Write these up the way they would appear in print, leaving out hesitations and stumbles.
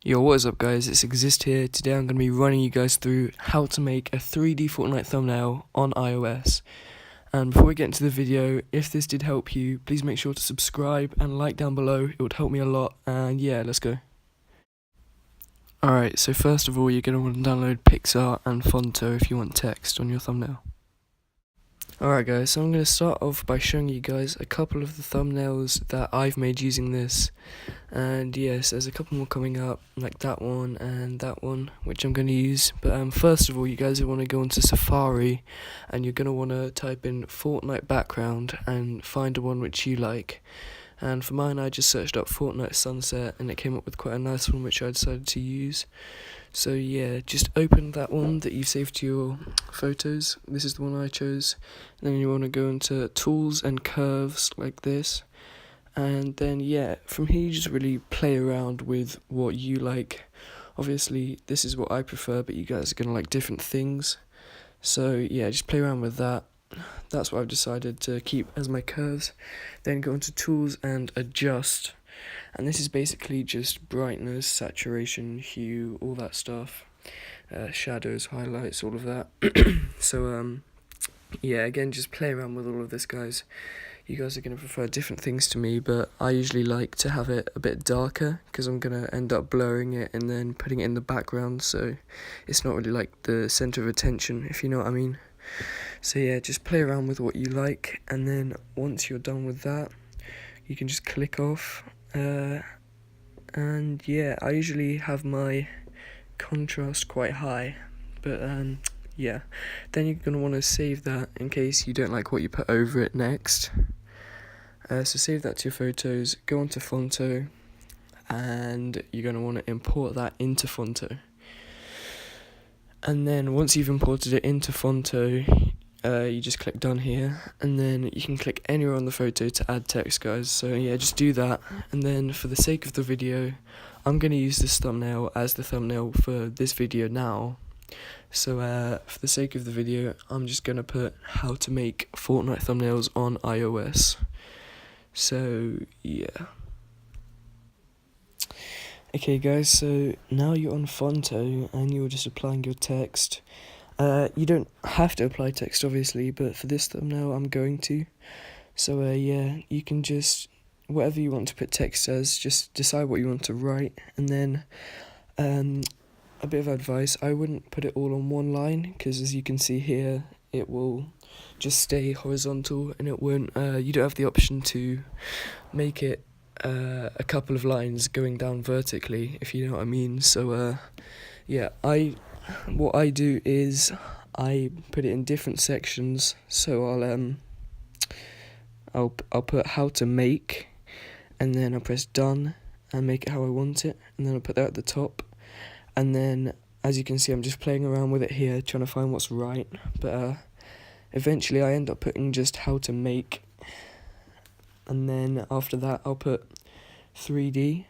Yo, what is up guys, it's Exist here. Today I'm going to be running you guys through how to make a 3D Fortnite thumbnail on iOS. And before we get into the video, if this did help you, please make sure to subscribe and like down below, it would help me a lot, and yeah, let's go. Alright, so first of all you're going to want to download Pixar and Fonto if you want text on your thumbnail. Alright guys, so I'm going to start off by showing you guys a couple of the thumbnails that I've made using this. And yes, there's a couple more coming up, like that one and that one, which I'm going to use. But first of all, you guys want to go onto Safari, and you're going to want to type in Fortnite background and find the one which you like. And for mine, I just searched up Fortnite sunset, and it came up with quite a nice one which I decided to use. So yeah, just open that one that you've saved to your photos. This is the one I chose. And then you want to go into tools and curves like this. And then yeah, from here you just really play around with what you like. Obviously this is what I prefer, but you guys are going to like different things. So yeah, just play around with that. That's what I've decided to keep as my curves. Then go into tools and adjust. And this is basically just brightness, saturation, hue, all that stuff. Shadows, highlights, all of that. So yeah, again, just play around with all of this, guys. You guys are going to prefer different things to me, but I usually like to have it a bit darker because I'm going to end up blurring it and then putting it in the background, so it's not really like the centre of attention, if you know what I mean. So yeah, just play around with what you like, and then once you're done with that, you can just click off. And yeah, I usually have my contrast quite high, but yeah, then you're going to want to save that in case you don't like what you put over it next. So save that to your photos, go onto Fonto, and you're going to want to import that into Fonto. And then once you've imported it into Fonto, you just click done here, and then you can click anywhere on the photo to add text, guys. So yeah, just do that. And then for the sake of the video, I'm going to use this thumbnail as the thumbnail for this video now. So for the sake of the video, I'm just going to put how to make Fortnite thumbnails on iOS. So yeah. Okay guys, so now you're on Fonto and you're just applying your text. You don't have to apply text obviously, but for this thumbnail I'm going to. So yeah, you can just, whatever you want to put text as, just decide what you want to write. And then a bit of advice, I wouldn't put it all on one line, because as you can see here, it will just stay horizontal, and it won't, you don't have the option to make it a couple of lines going down vertically, if you know what I mean. So yeah, what I do is I put it in different sections. So I'll put how to make, and then I'll press done and make it how I want it, and then I'll put that at the top. And then as you can see, I'm just playing around with it here, trying to find what's right, but eventually I end up putting just how to make, and then after that I'll put 3D,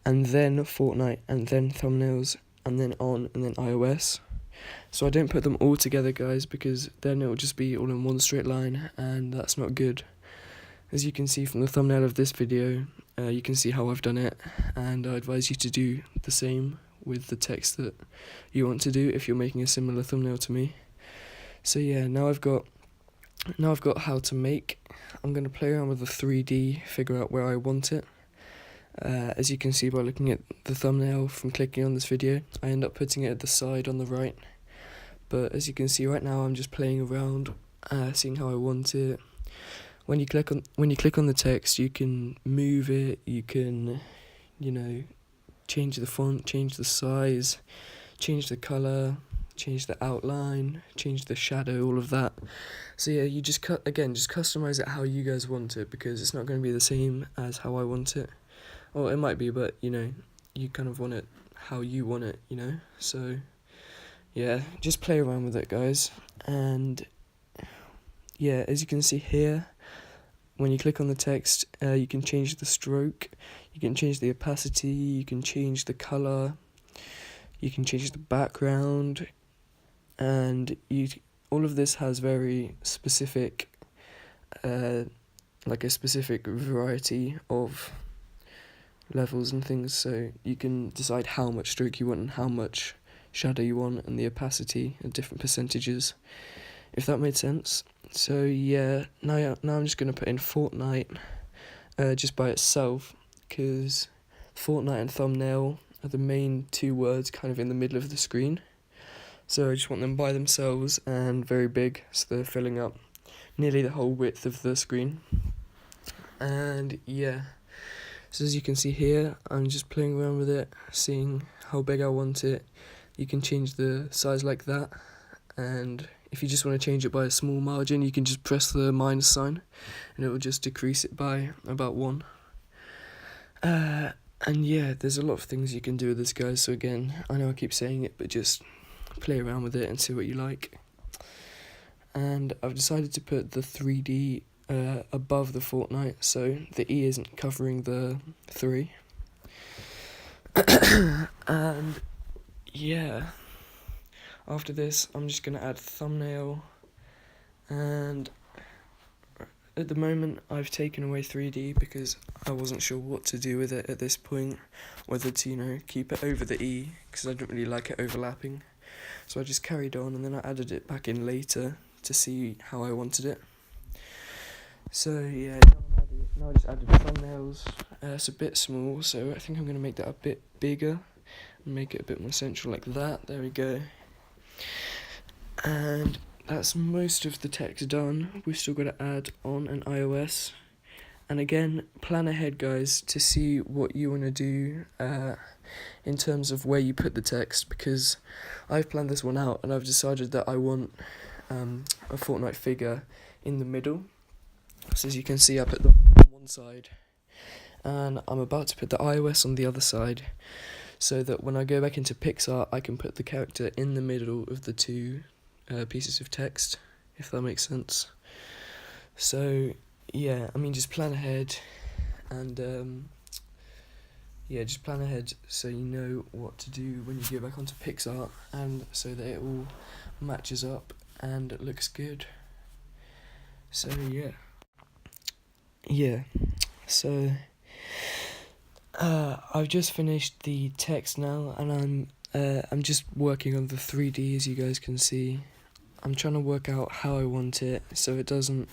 and then Fortnite, and then thumbnails, and then on, and then iOS. So I don't put them all together, guys, because then it will just be all in one straight line, and that's not good. As you can see from the thumbnail of this video, you can see how I've done it, and I advise you to do the same with the text that you want to do if you're making a similar thumbnail to me. So yeah, now I've got how to make. I'm going to play around with the 3D, figure out where I want it. As you can see by looking at the thumbnail from clicking on this video, I end up putting it at the side on the right. But as you can see right now, I'm just playing around, seeing how I want it. When you click on the text, you can move it, you can, change the font, change the size, change the colour, change the outline, change the shadow, all of that. So yeah, you just customize it how you guys want it, because it's not going to be the same as how I want it. Well, it might be, but you kind of want it how you want it, So yeah, just play around with it, guys. And yeah, as you can see here, when you click on the text, you can change the stroke, you can change the opacity, you can change the colour, you can change the background, and all of this has very specific, like a specific variety of levels and things, so you can decide how much stroke you want and how much shadow you want, and the opacity and different percentages, if that made sense. So yeah, now I'm just going to put in Fortnite just by itself, because Fortnite and thumbnail are the main two words kind of in the middle of the screen. So I just want them by themselves and very big, so they're filling up nearly the whole width of the screen. And yeah, so as you can see here, I'm just playing around with it, seeing how big I want it. You can change the size like that, and if you just want to change it by a small margin, you can just press the minus sign and it will just decrease it by about 1. And yeah, there's a lot of things you can do with this, guys, so again, I know I keep saying it, but just play around with it and see what you like. And I've decided to put the 3D above the Fortnite, so the E isn't covering the 3. And yeah, after this I'm just going to add thumbnail, and at the moment I've taken away 3D because I wasn't sure what to do with it at this point, whether to, keep it over the E, because I don't really like it overlapping. So I just carried on, and then I added it back in later to see how I wanted it. So yeah, now I just added thumbnails. It's a bit small, so I think I'm going to make that a bit bigger and make it a bit more central like that. There we go. And that's most of the text done. We've still got to add on an iOS. And again, plan ahead, guys, to see what you want to do in terms of where you put the text, because I've planned this one out and I've decided that I want a Fortnite figure in the middle. So as you can see, I put the on one side and I'm about to put the iOS on the other side, so that when I go back into Pixar I can put the character in the middle of the two pieces of text, if that makes sense. So yeah, just plan ahead, and just plan ahead so you know what to do when you go back onto Pixar, and so that it all matches up and it looks good. So so I've just finished the text now, and I'm just working on the 3D, as you guys can see. I'm trying to work out how I want it so it doesn't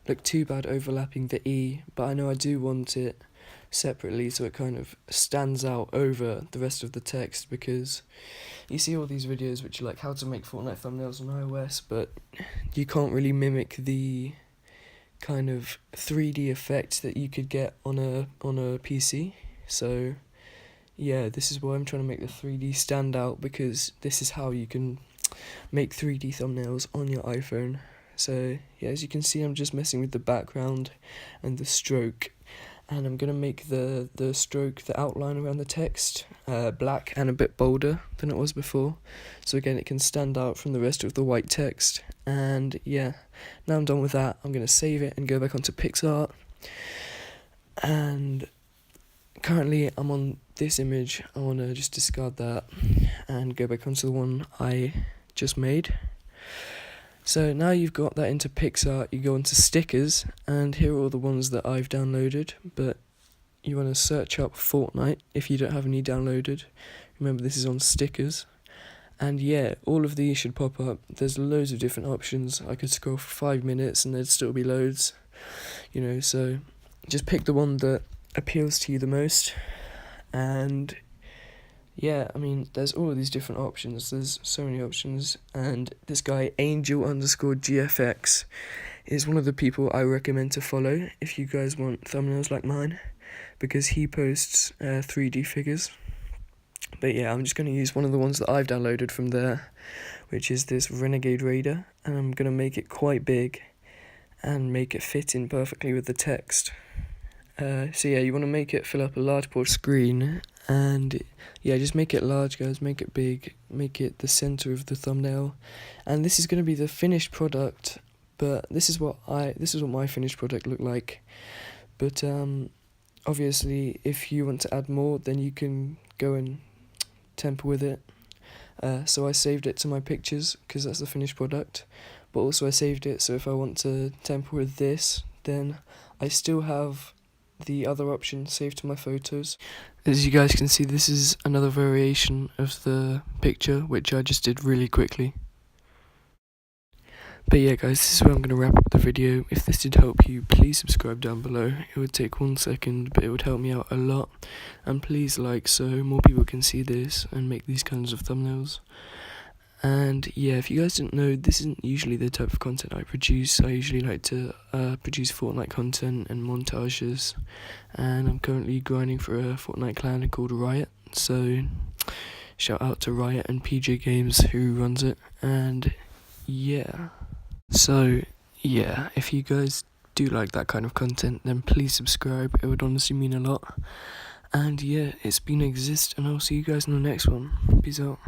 look too bad overlapping the E, but I know I do want it separately so it kind of stands out over the rest of the text, because you see all these videos which are like how to make Fortnite thumbnails on iOS, but you can't really mimic the kind of 3D effect that you could get on a PC. So yeah, this is why I'm trying to make the 3D stand out, because this is how you can make 3D thumbnails on your iPhone. So yeah, as you can see, I'm just messing with the background and the stroke, and I'm going to make the stroke, the outline around the text, black and a bit bolder than it was before, so again it can stand out from the rest of the white text. And yeah, now I'm done with that, I'm going to save it and go back onto PixArt, and currently I'm on this image. I want to just discard that and go back onto the one I just made. So now you've got that into PixArt, you go into stickers, and here are all the ones that I've downloaded, but you want to search up Fortnite if you don't have any downloaded. Remember, this is on stickers. And yeah, all of these should pop up. There's loads of different options. I could scroll for 5 minutes and there'd still be loads, so just pick the one that appeals to you the most. And yeah, there's all of these different options. There's so many options, and this guy Angel_GFX is one of the people I recommend to follow if you guys want thumbnails like mine, because he posts 3D figures. But yeah, I'm just going to use one of the ones that I've downloaded from there, which is this Renegade Raider, and I'm going to make it quite big and make it fit in perfectly with the text. So yeah, you want to make it fill up a large port screen, and yeah, just make it large, guys, make it big, make it the center of the thumbnail. And this is going to be the finished product, but this is what my finished product looked like. But obviously if you want to add more, then you can go and temper with it. So I saved it to my pictures because that's the finished product, but also I saved it so if I want to temper with this, then I still have the other option, save to my photos. As you guys can see, this is another variation of the picture, which I just did really quickly. But yeah guys, this is where I'm going to wrap up the video. If this did help you, please subscribe down below. It would take 1 second, but it would help me out a lot. And please like, so more people can see this and make these kinds of thumbnails. And yeah, if you guys didn't know, this isn't usually the type of content I produce. I usually like to produce Fortnite content and montages. And I'm currently grinding for a Fortnite clan called Riot. So shout out to Riot and PJ Games who runs it. And yeah. So, yeah, if you guys do like that kind of content, then please subscribe. It would honestly mean a lot. And yeah, it's been Exist, and I'll see you guys in the next one. Peace out.